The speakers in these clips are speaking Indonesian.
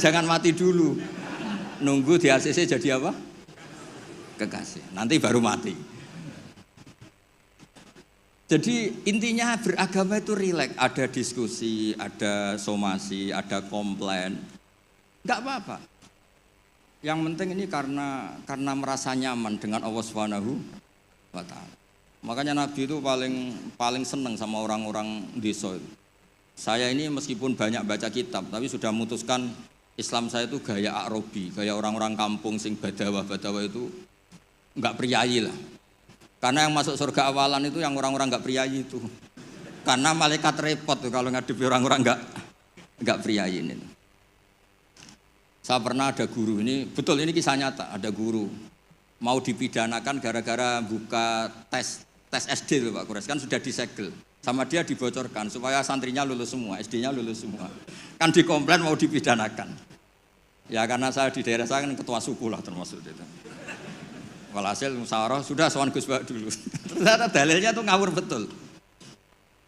Jangan mati dulu. Nunggu di ACC jadi apa? Kekasih. Nanti baru mati. Jadi intinya beragama itu rileks. Ada diskusi, ada somasi, ada komplain. Enggak apa-apa. Yang penting ini karena merasa nyaman dengan Allah Subhanahu wa Ta'ala. Makanya Nabi itu paling senang sama orang-orang desa itu. Saya ini meskipun banyak baca kitab, tapi sudah memutuskan Islam saya itu gaya Arabi, gaya orang-orang kampung sing badawa-badawa itu enggak priayi lah. Karena yang masuk surga awalan itu yang orang-orang enggak priayi itu. Karena malaikat repot tuh kalau ngadepi orang-orang enggak priayi ini. Saya pernah ada guru, ini betul ini kisah nyata, ada guru mau dipidanakan gara-gara buka tes SD loh Pak Kures, kan sudah disegel. Sama dia dibocorkan supaya santrinya lulus semua, SD-nya lulus semua. Kan dikomplain mau dipidanakan. Ya karena saya di daerah saya kan ketua suku lah termasuk itu. Walhasil musyawarah sudah sowan Gus Bak dulu. Ternyata dalilnya tuh ngawur betul.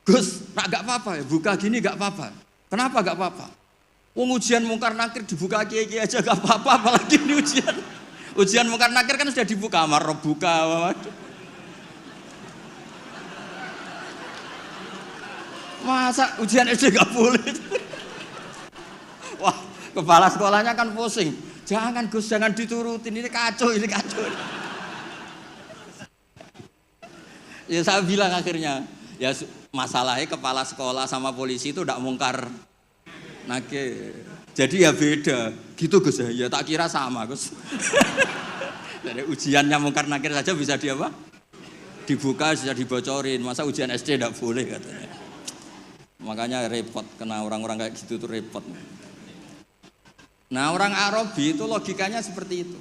Gus, nak gak apa-apa ya, buka gini gak apa-apa. Kenapa gak apa-apa? Wong ujian mungkar nakir dibuka kiai aja gak apa-apa, apalagi ini ujian. Ujian mungkar nakir kan sudah dibuka, marah buka. Masa ujian SD gak boleh? Wah, kepala sekolahnya kan pusing. Jangan Gus, jangan diturutin, ini kacau. Ya saya bilang akhirnya, ya masalahnya kepala sekolah sama polisi itu tidak mungkar nakir. Jadi ya beda. Gitu Gus, ya tak kira sama Gus. Jadi ujiannya mungkar nakir saja bisa dibuka, bisa dibocorin. Masa ujian SD tidak boleh katanya. Makanya repot, kena orang-orang kayak gitu tuh repot. Nah orang Arabi itu logikanya seperti itu.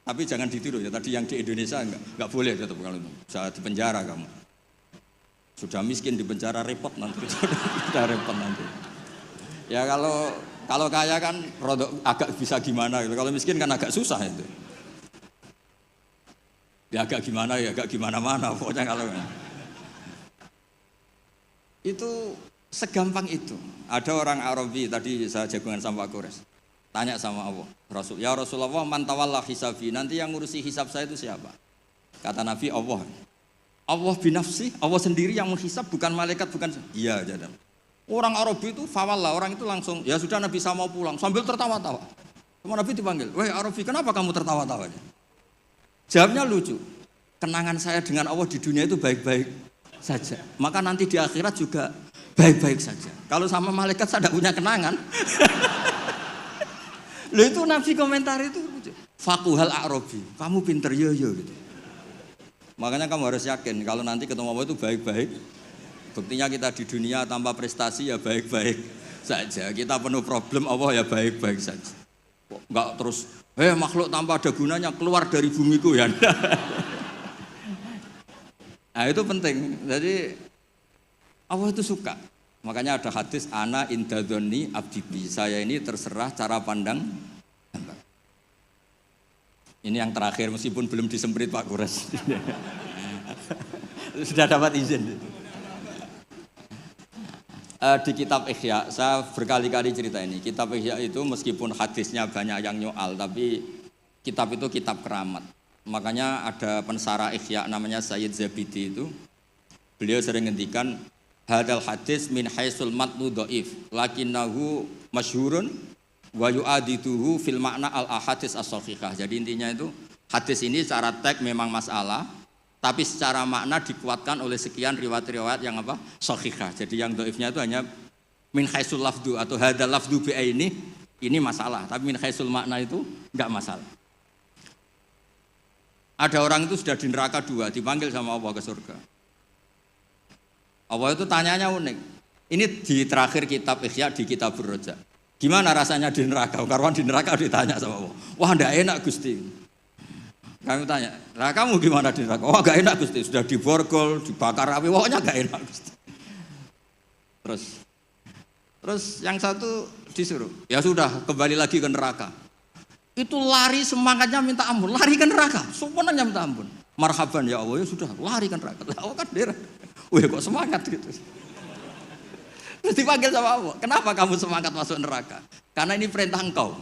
Tapi jangan ditiru ya, tadi yang di Indonesia enggak boleh tetap kalau itu. Bisa di penjara kamu. Sudah miskin di penjara repot nanti. Sudah repot nanti. Ya kalau kaya kan agak bisa gimana gitu. Kalau miskin kan agak susah itu. Ya agak gimana-mana pokoknya kalau itu segampang itu. Ada orang Arabi tadi saya jagungan sama Pak Kores. Tanya sama Allah, Rasul, ya Rasulullah, man tawalla hisabi, nanti yang ngurusi hisab saya itu siapa? Kata Nabi, Allah. Allah binafsi, Allah sendiri yang menghisab, bukan malaikat, bukan. Iya, jadi. Orang Arabi itu fawalla, orang itu langsung, ya sudah Nabi saya mau pulang, sambil tertawa-tawa. Sama Nabi dipanggil, weh Arabi, kenapa kamu tertawa-tawa? Jawabnya lucu, kenangan saya dengan Allah di dunia itu baik-baik saja. Maka nanti di akhirat juga baik-baik saja. Kalau sama malaikat saya tidak punya kenangan. Loh itu Nabi komentar itu fakuhal Arabi, kamu pinter yo gitu. Makanya kamu harus yakin kalau nanti ketemu Allah itu baik-baik. Buktinya kita di dunia tanpa prestasi ya baik-baik saja. Kita penuh problem, Allah ya baik-baik saja. Enggak terus, makhluk tanpa ada gunanya keluar dari bumiku ya. Nah itu penting. Jadi Allah itu suka. Makanya ada hadis ana indadzonni abdi, saya ini terserah cara pandang hamba. Ini yang terakhir meskipun belum disemprit Pak Kures. Sudah dapat izin. Di kitab Ihya, saya berkali-kali cerita ini. Kitab Ihya itu meskipun hadisnya banyak yang nyoal, tapi kitab itu kitab keramat. Makanya ada pensarah Ihya namanya Sayyid Zabidi itu. Beliau sering ngendikan hadal hadis min haisul matnu dhaif lakinnahu masyhurun wa yu'adituhu fil makna al ahadits as-shahihah. Jadi intinya itu hadis ini secara teks memang masalah, tapi secara makna dikuatkan oleh sekian riwayat-riwayat yang shahihah. Jadi yang dhaifnya itu hanya min haisul lafdu atau hadal lafdu bi ini masalah, tapi min haisul makna itu enggak masalah. Ada orang itu sudah di neraka 2 dipanggil sama Allah ke surga. Allah itu tanyanya unik. Ini di terakhir kitab Ihya di kitab Ar-Raja. Gimana rasanya di neraka? Karwan di neraka ditanya sama Allah. Wah, enggak enak Gusti. Kami tanya, "Lah kamu gimana di neraka?" Wah, enggak enak Gusti, sudah diborgol, dibakar api, pokoknya enggak enak Gusti. Terus yang satu disuruh, "Ya sudah, kembali lagi ke neraka." Itu lari semangatnya minta ampun, lari ke neraka, semuanya minta ampun. Marhaban ya Allah, ya sudah, lari ke neraka. Allah kan derek. Wih kok semangat gitu. Terus dipanggil sama Allah, kenapa kamu semangat masuk neraka? Karena ini perintah engkau.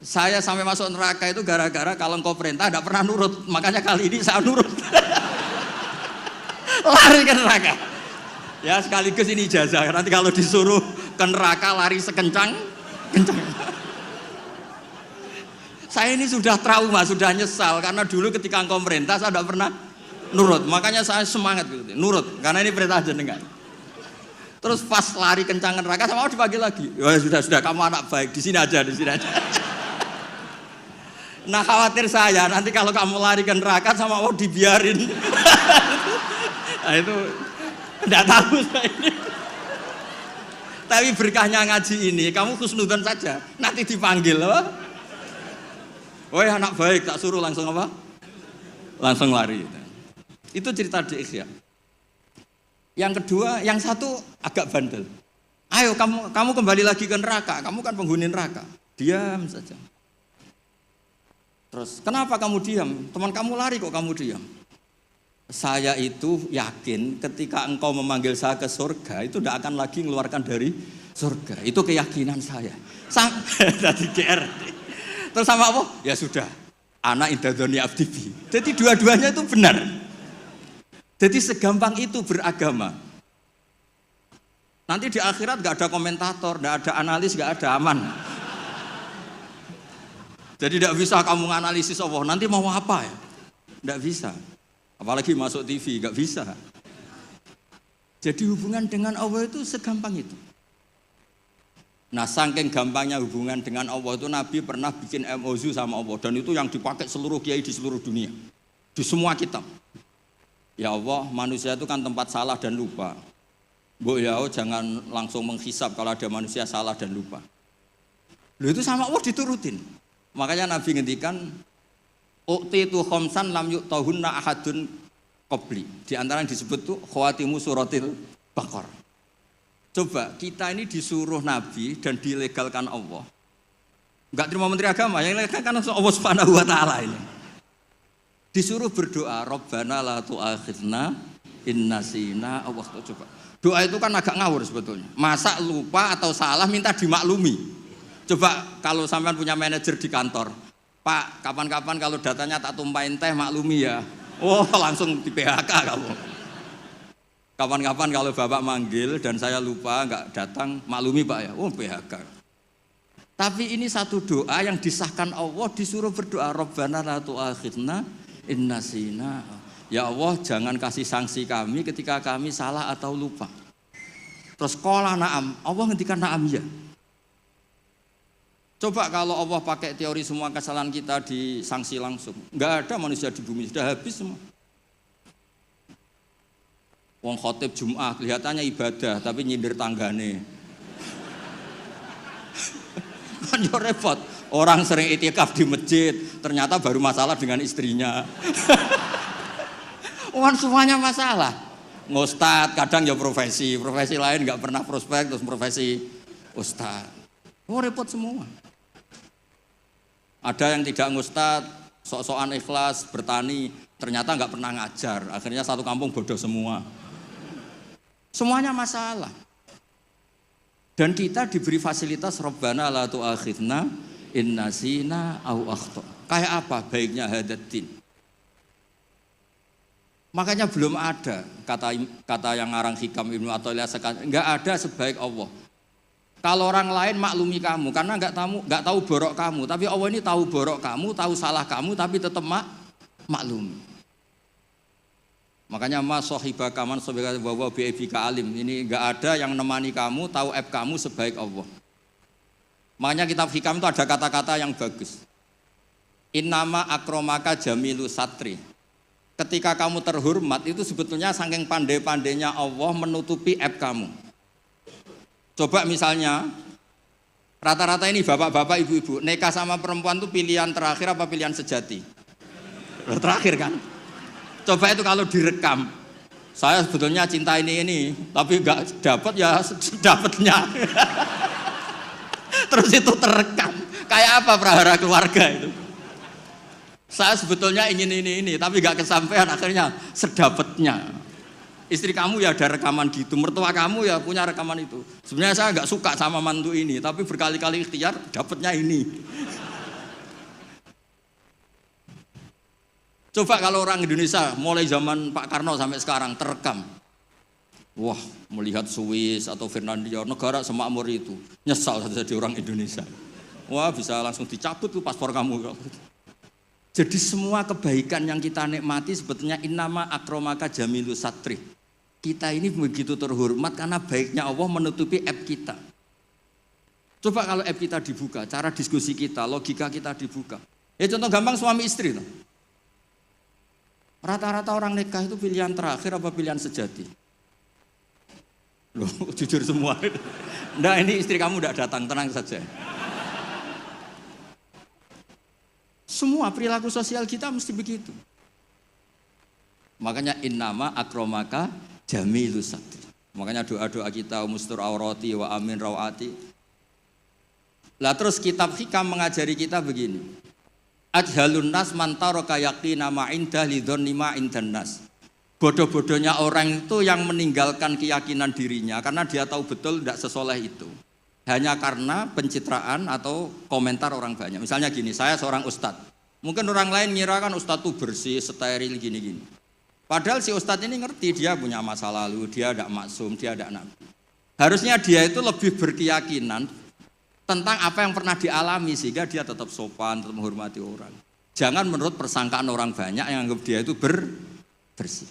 Saya sampai masuk neraka itu gara-gara kalau engkau perintah tidak pernah nurut. Makanya kali ini saya nurut. Lari ke neraka. Ya sekaligus ini ijazah. Nanti kalau disuruh ke neraka lari sekencang. Saya ini sudah trauma, sudah nyesal. Karena dulu ketika engkau perintah saya tidak pernah nurut. Makanya saya semangat gitu. Nurut. Karena ini perintah jenengan. Terus pas lari kencang neraka sama dipanggil lagi. Ya sudah kamu anak baik, di sini aja. Nah khawatir saya nanti kalau kamu lari ke neraka sama Allah dibiarin. Nah itu tidak tahu saya ini. Tapi berkahnya ngaji ini, kamu husnudzon saja. Nanti dipanggil apa? Woi anak baik, tak suruh langsung apa? Langsung lari. Itu cerita di Ikhya. Yang kedua, yang satu agak bandel. Ayo kamu kembali lagi ke neraka, kamu kan penghuni neraka. Diam saja. Terus, kenapa kamu diam? Teman kamu lari kok kamu diam? Saya itu yakin ketika engkau memanggil saya ke surga, itu tidak akan lagi mengeluarkan dari surga. Itu keyakinan saya. Dari GR. Terus sama apa? Ya sudah, anak indadoni abdibi. Jadi dua-duanya itu benar. Jadi segampang itu beragama. Nanti di akhirat gak ada komentator, gak ada analis, gak ada aman. Jadi tidak bisa kamu menganalisis Allah, nanti mau apa ya? Tidak bisa. Apalagi masuk TV, gak bisa. Jadi hubungan dengan Allah itu segampang itu. Nah saking gampangnya hubungan dengan Allah itu Nabi pernah bikin MOU sama Allah. Dan itu yang dipakai seluruh kiai di seluruh dunia. Di semua kitab. Ya Allah, manusia itu kan tempat salah dan lupa. Bu ya Allah, jangan langsung menghisab kalau ada manusia salah dan lupa. Loh itu sama Allah diturutin. Makanya Nabi ngendikan uqtitu khamsan lam yu'tahunna ahadun qabli. Di antara yang disebut tuh khawatimu suratil Baqarah. Coba kita ini disuruh Nabi dan dilegalkan Allah. Enggak terima menteri agama, yang legalkan kan Allah Subhanahu wa taala ini. Disuruh berdoa, Rabbana la tu'akhidna in nasina aw akhtana. Coba. Doa itu kan agak ngawur sebetulnya. Masa lupa atau salah minta dimaklumi. Coba kalau sampean punya manajer di kantor, Pak, kapan-kapan kalau datanya tak tumpahin teh maklumi ya. Oh, langsung di PHK kamu. Kapan-kapan kalau Bapak manggil dan saya lupa enggak datang, maklumi Pak ya. Oh, PHK. Tapi ini satu doa yang disahkan Allah, disuruh berdoa, Rabbana la tu'akhidna innasina. Ya Allah, jangan kasih sanksi kami ketika kami salah atau lupa. Terus qala na'am, Allah ngendikan na'am ya. Coba kalau Allah pakai teori semua kesalahan kita disanksi langsung, enggak ada manusia di bumi, sudah habis semua. Wong khotib Jumat kelihatannya ibadah tapi nyindir tanggane. Kan yo repot. Orang sering itikaf di masjid, ternyata baru masalah dengan istrinya. Wan semuanya masalah. Ngustad kadang ya profesi lain nggak pernah prospek terus profesi ustad. Oh repot semua. Ada yang tidak ngustad, sok-sokan ikhlas bertani, ternyata nggak pernah ngajar. Akhirnya satu kampung bodoh semua. Semuanya masalah. Dan kita diberi fasilitas Rabbana la tu'akhidna in nasina aw akhtana. Kayak apa baiknya hadatin? Makanya belum ada kata yang ngarang Hikam Ibnu Athaillah sekarang, enggak ada sebaik Allah. Kalau orang lain maklumi kamu karena enggak tahu borok kamu, tapi Allah ini tahu borok kamu, tahu salah kamu tapi tetap maklumi. Makanya mas sahibaka man sabika wa bi aibika alim. Ini enggak ada yang nemani kamu, tahu aib kamu sebaik Allah. Makanya kitab Hikam itu ada kata-kata yang bagus. Innama akromaka jamilu satri. Ketika kamu terhormat itu sebetulnya saking pandai-pandainya Allah menutupi aib kamu. Coba misalnya rata-rata ini bapak-bapak, ibu-ibu nikah sama perempuan itu pilihan terakhir apa pilihan sejati? Terakhir kan? Coba itu kalau direkam. Saya sebetulnya cinta ini tapi enggak dapat ya dapatnya. Terus itu terekam. Kayak apa prahara keluarga itu? Saya sebetulnya ingin ini, tapi gak kesampaian, akhirnya sedapatnya. Istri kamu ya ada rekaman gitu, mertua kamu ya punya rekaman itu. Sebenarnya saya gak suka sama mantu ini, tapi berkali-kali ikhtiar, dapatnya ini. Coba kalau orang Indonesia mulai zaman Pak Karno sampai sekarang terekam. Wah, melihat Swiss atau Finlandia, negara semakmur itu, nyesal jadi orang Indonesia. Wah, bisa langsung dicabut tuh paspor kamu. Jadi semua kebaikan yang kita nikmati sebetulnya innama akromaka jamilu satri. Kita ini begitu terhormat karena baiknya Allah menutupi aib kita. Coba kalau aib kita dibuka, cara diskusi kita, logika kita dibuka. Ya contoh gampang suami istri. Rata-rata orang nikah itu pilihan terakhir apa pilihan sejati? Loh, jujur semua. Nah ini istri kamu udah datang, tenang saja. Semua perilaku sosial kita mesti begitu. Makanya innama akromaka jamilus satri. Makanya doa-doa kita mustur aurati wa amin rawati. Lah terus kitab hikam mengajari kita begini. Ajhalun nas man taraka yaqina ma inda lidhonni ma indan nas. Bodoh-bodohnya orang itu yang meninggalkan keyakinan dirinya karena dia tahu betul tidak sesoleh itu. Hanya karena pencitraan atau komentar orang banyak. Misalnya gini, saya seorang ustadz. Mungkin orang lain ngira kan ustadz itu bersih, steril gini-gini. Padahal si ustadz ini ngerti dia punya masa lalu, dia tidak maksum, dia tidak nabi. Harusnya dia itu lebih berkeyakinan tentang apa yang pernah dialami sehingga dia tetap sopan, tetap menghormati orang. Jangan menurut persangkaan orang banyak yang anggap dia itu bersih.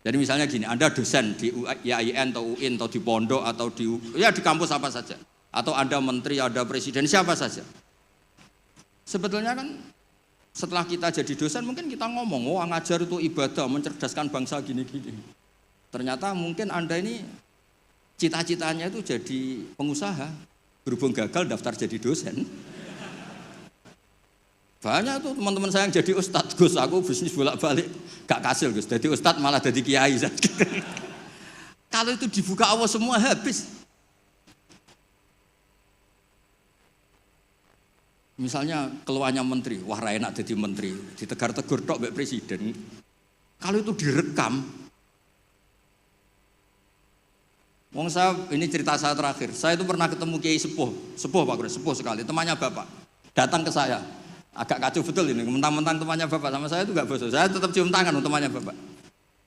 Jadi misalnya gini, Anda dosen di IAIN atau UIN atau di pondok atau di kampus apa saja. Atau Anda menteri, ada presiden, siapa saja. Sebetulnya kan setelah kita jadi dosen mungkin kita ngomong, oh ngajar itu ibadah, mencerdaskan bangsa gini-gini. Ternyata mungkin Anda ini cita-citanya itu jadi pengusaha. Berhubung gagal daftar jadi dosen. Banyak tuh teman-teman saya yang jadi ustadz. Gus, aku bisnis bolak-balik gak kasil Gus. Jadi ustadz malah jadi kiai. Kalau itu dibuka Allah semua habis. Misalnya keluarnya menteri, wah enak jadi menteri, ditegar-tegur tok mbek presiden. Kalau itu direkam, wong saya ini cerita saya terakhir. Saya itu pernah ketemu Kiai sepuh Pak Kures, sepuh sekali, temannya Bapak. Datang ke saya. Agak kacau betul ini, mentang-mentang temannya Bapak sama saya itu enggak bosok. Saya tetap cium tangan untuk temannya Bapak.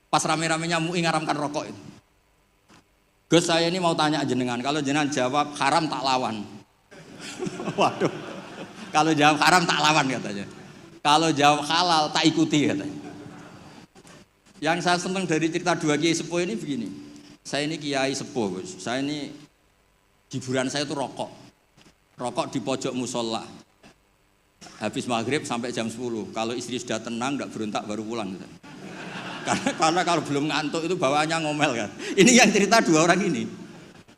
Pas rame-ramenya MUI ngaramkan rokok itu. Gus, saya ini mau tanya jenengan, kalau jenengan jawab haram tak lawan. Waduh. Kalau jawab haram tak lawan katanya. Kalau jawab halal tak ikuti katanya. Yang saya senang dari cerita dua Kiai sepuh ini begini. Saya ini kiai sepuh, Gus. Saya ini hiburan saya itu rokok. Rokok di pojok musola. Habis maghrib sampai jam 10. Kalau istri sudah tenang, enggak berontak baru pulang. Karena kalau belum ngantuk itu bawaannya ngomel kan. Ini yang cerita dua orang ini.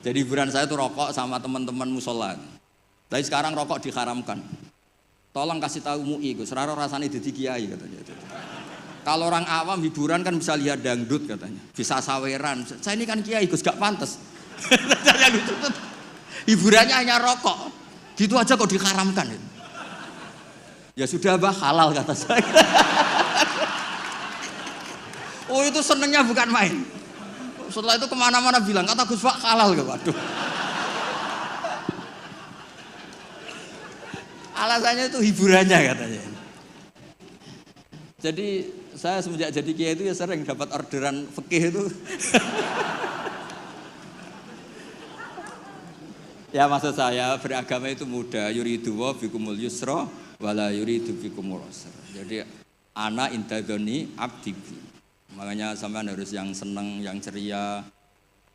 Jadi hiburan saya itu rokok sama teman-teman musola. Tapi sekarang rokok diharamkan. Tolong kasih tahu MUI, Gus. Raro rasanya jadi kiai katanya. Kalau orang awam hiburan kan bisa lihat dangdut katanya, bisa saweran. Saya ini kan kiai Gus, gak pantas. Hiburannya hanya rokok, gitu aja kok diharamkan. Ya sudah bah, halal kata saya. Oh itu senengnya bukan main. Setelah itu kemana-mana bilang, kata Gus Pak halal gak? Waduh. Alasannya itu hiburannya katanya. Jadi saya semenjak jadi kiai itu ya sering dapat orderan fikih itu. Ya maksud saya beragama itu mudah. Yuridu wa bikumul yusra wala yuridu bikumul usra. Jadi ana intadzoni abdi. Makanya sampean harus yang senang, yang ceria.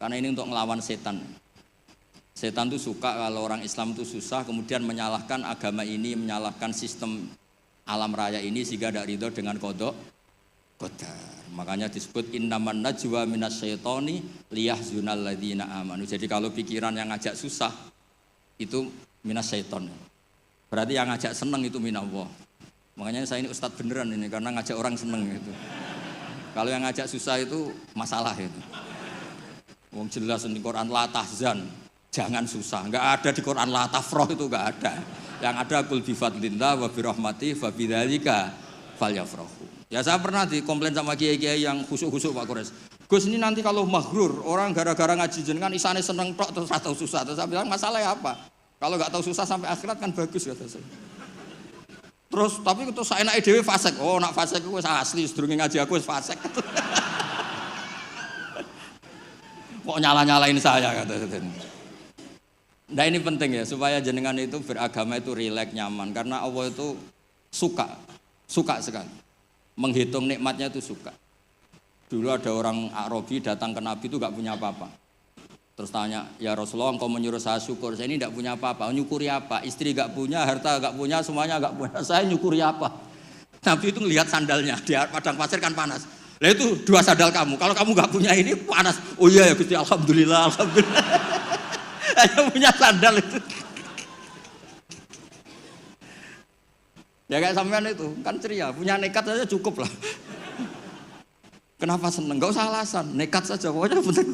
Karena ini untuk melawan setan. Setan itu suka kalau orang Islam itu susah, kemudian menyalahkan agama ini, menyalahkan sistem alam raya ini sehingga tidak ridho dengan qada qadar. Makanya disebut innaman najwa minasyaitoni liyahzunal ladzina amanu. Jadi kalau pikiran yang ngajak susah itu minasyaiton. Berarti yang ngajak seneng itu minallah. Makanya saya ini ustadz beneran ini karena ngajak orang seneng gitu. Kalau yang ngajak susah itu masalah itu. Wong jelas di Quran la tahzan, jangan susah. Enggak ada di Quran la tafrah itu enggak ada. Yang ada qul bi fadlillah wa bi rahmati fa bidzalika falyafrahu. Ya saya pernah dikomplain sama kiai-kiai yang khusuk-khusuk Pak Kores. Gus ini nanti kalau maghrur, orang gara-gara ngaji jenengan isane seneng tok terus atau susah. Terus saya bilang masalahnya apa? Kalau enggak tahu susah sampai akhirat kan bagus kata saya. Terus tapi terus saenake dhewe fasik. Oh, nak fasik ku wis asli sedurunge ngaji aku wis fasik. Kok nyala-nyalain saya kata. Nah ini penting ya supaya jenengan itu beragama itu rileks nyaman karena Allah itu suka sekali. Menghitung nikmatnya itu suka. Dulu ada orang Arabi datang ke Nabi itu gak punya apa-apa. Terus tanya, ya Rasulullah engkau menyuruh saya syukur, saya ini tidak punya apa-apa, nyukuri apa? Istri gak punya, harta gak punya, semuanya gak punya, saya nyukuri apa? Nabi itu ngelihat sandalnya, di padang pasir kan panas. Lah itu 2 sandal kamu, kalau kamu gak punya ini panas. Oh iya ya Gusti, alhamdulillah. Hanya punya sandal itu. Ya kayak sampean itu, kan ceria, punya nekat saja cukup lah. Kenapa seneng? Gak usah alasan, nekat saja, pokoknya penting.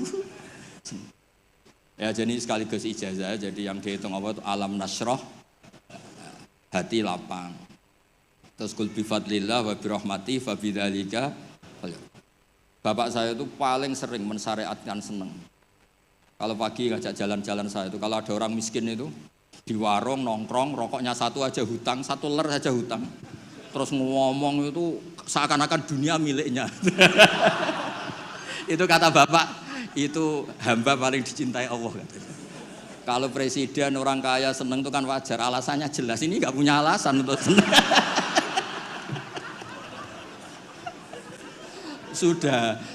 Ya jadi sekaligus ijazah, jadi yang dihitung apa itu alam nasroh, hati lapang. Terus kul bifadlillah wa birahmati fa bidzalika. Bapak saya itu paling sering mensyariatkan seneng. Kalau pagi ngajak jalan-jalan saya itu, kalau ada orang miskin itu di warung nongkrong, rokoknya 1 aja hutang, 1 ler aja hutang. Terus ngomong itu seakan-akan dunia miliknya. Itu kata bapak. Itu hamba paling dicintai Allah katanya. Kalau presiden orang kaya seneng itu kan wajar, alasannya jelas. Ini nggak punya alasan untuk seneng.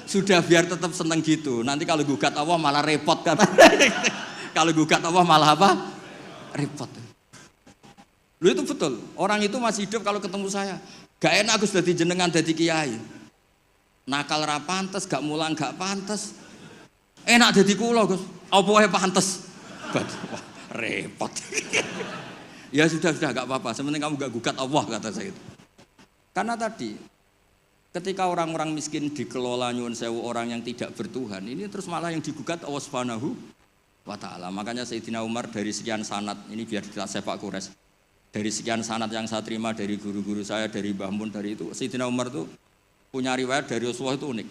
Sudah biar tetap seneng gitu. Nanti kalau gugat Allah malah repot kan. Kalau gugat Allah malah apa? Repot. Lu itu betul. Orang itu masih hidup kalau ketemu saya. Gak enak Gus dadi jenengan dadi kiai. Nakal ra pantes, gak mulang gak pantes. Enak dadi kula Gus, apa wae pantes. Wah, repot. Ya sudah gak apa-apa, sementing kamu gak gugat Allah kata saya itu. Karena tadi ketika orang-orang miskin dikelola nyuwun sewu orang yang tidak bertuhan, ini terus malah yang digugat Allah Subhanahu wa taala. Makanya Sayyidina Umar dari sekian sanad, ini biar kita sepak kures. Dari sekian sanad yang saya terima dari guru-guru saya, dari Mbah Mun, dari itu Sayyidina Umar itu punya riwayat dari Rasulullah itu unik.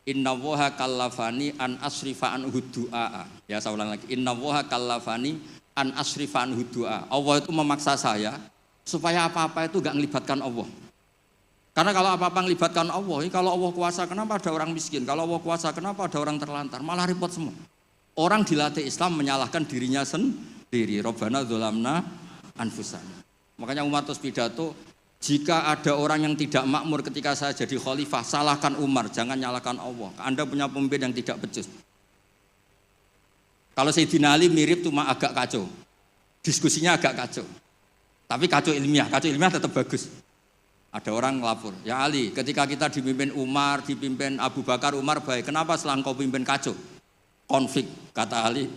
Innallaha kallafani an asrifa an hudu'a. Ya saya ulang lagi. Innallaha kallafani an asrifa an hudu'a. Allah itu memaksa saya supaya apa-apa itu gak melibatkan Allah. Karena kalau apa-apa melibatkan Allah, kalau Allah kuasa kenapa ada orang miskin? Kalau Allah kuasa kenapa ada orang terlantar? Malah repot semua. Orang dilatih Islam menyalahkan dirinya sendiri. Rabbana dzolamna anfusana. Makanya Umar terus pidato, jika ada orang yang tidak makmur ketika saya jadi khalifah, salahkan Umar, jangan nyalahkan Allah. Anda punya pemimpin yang tidak becus. Kalau Sayyidina Ali mirip cuma agak kacau. Diskusinya agak kacau. Tapi kacau ilmiah tetap bagus. Ada orang ngelapor, ya Ali, ketika kita dipimpin Umar, dipimpin Abu Bakar, Umar baik. Kenapa setelah engkau pimpin kacau? Konflik, kata Ali.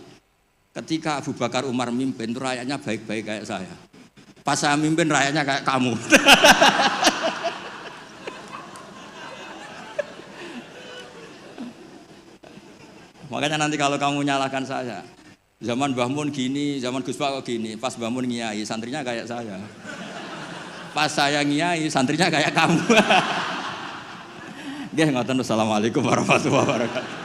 Ketika Abu Bakar, Umar mimpin, itu rakyatnya baik-baik kayak saya. Pas saya mimpin rakyatnya kayak kamu. Makanya nanti kalau kamu nyalahkan saya, zaman Mbah Mun gini, zaman Gus Pak kok gini, pas Mbah Mun ngiyai, santrinya kayak saya. Pas saya ngiyai, santrinya kayak kamu. Nggih, ngoten. Assalamualaikum warahmatullahi wabarakatuh.